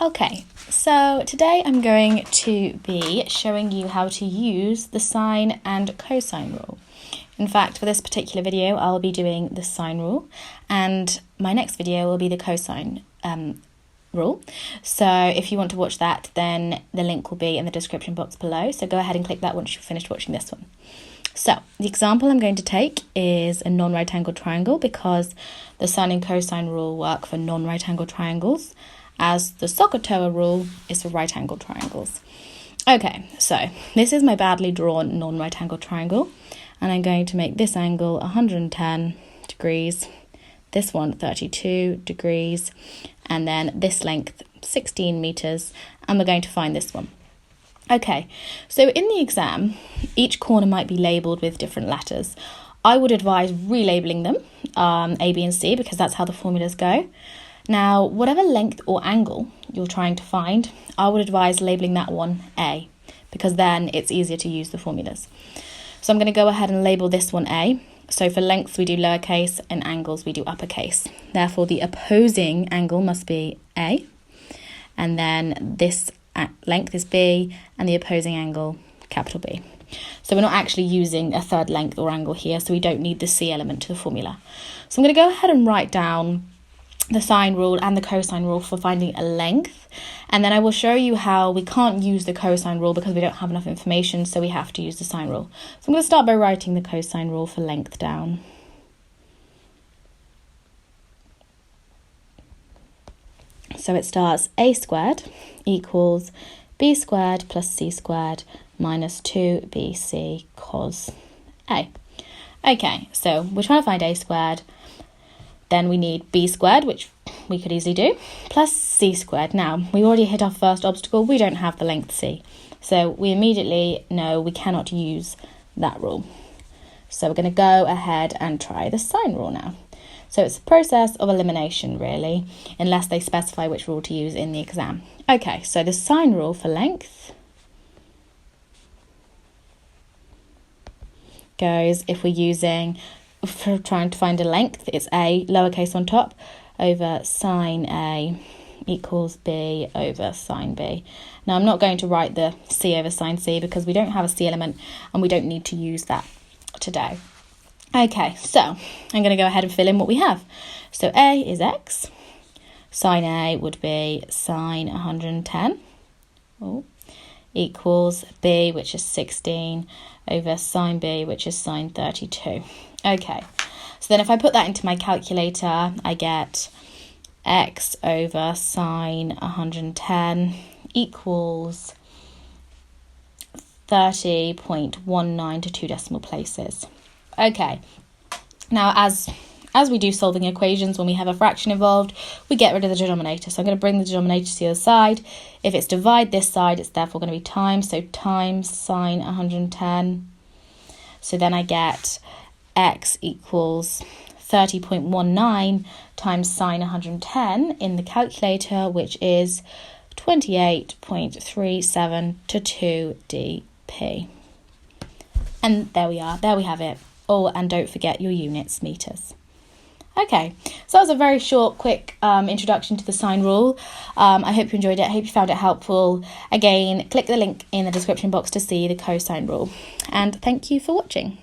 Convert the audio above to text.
Okay, so today I'm going to be showing you how to use the sine and cosine rule. In fact, for this particular video, I'll be doing the sine rule, and my next video will be the cosine rule. So if you want to watch that, then the link will be in the description box below. So go ahead and click that once you've finished watching this one. So the example I'm going to take is a non-right angled triangle, because the sine and cosine rule work for non-right angled triangles, as the SOHCAHTOA rule is for right angled triangles. Okay, so this is my badly drawn non-right angled triangle, and I'm going to make this angle 110 degrees, this one 32 degrees, and then this length 16 meters, and we're going to find this one. Okay, so in the exam, each corner might be labelled with different letters. I would advise relabeling them, A, B and C, because that's how the formulas go. Now, whatever length or angle you're trying to find, I would advise labelling that one A, because then it's easier to use the formulas. So I'm going to go ahead and label this one A. So for lengths we do lowercase and angles we do uppercase. Therefore the opposing angle must be A, and then this length is B, and the opposing angle capital B. So we're not actually using a third length or angle here, so we don't need the C element to the formula. So I'm going to go ahead and write down the sine rule and the cosine rule for finding a length, and then I will show you how we can't use the cosine rule because we don't have enough information, so we have to use the sine rule. So I'm going to start by writing the cosine rule for length down. So it starts a squared equals b squared plus c squared minus 2bc cos a. Okay, so we're trying to find a squared. Then we need b squared, which we could easily do, plus c squared. Now, we already hit our first obstacle. We don't have the length c. So we immediately know we cannot use that rule. So we're going to go ahead and try the sine rule now. So it's a process of elimination, really, unless they specify which rule to use in the exam. Okay, so the sine rule for length goes, if we're trying to find a length, it's A, lowercase on top, over sine A equals B over sine B. Now, I'm not going to write the C over sine C because we don't have a C element and we don't need to use that today. Okay, so I'm going to go ahead and fill in what we have. So A is X, sine A would be sine 110, equals B, which is 16, over sine B, which is sine 32. Okay, so then if I put that into my calculator, I get X over sine 110 equals 30.19 to 2 decimal places. Okay, now as we do solving equations, when we have a fraction involved, we get rid of the denominator. So I'm going to bring the denominator to the other side. If it's divide this side, it's therefore going to be times. So times sine 110. So then I get X equals 30.19 times sine 110 in the calculator, which is 28.37 to 2 dp. And there we are. There we have it. Oh, and don't forget your units, meters. Okay, so that was a very short, quick introduction to the sine rule. I hope you enjoyed it. I hope you found it helpful. Again, click the link in the description box to see the cosine rule. And thank you for watching.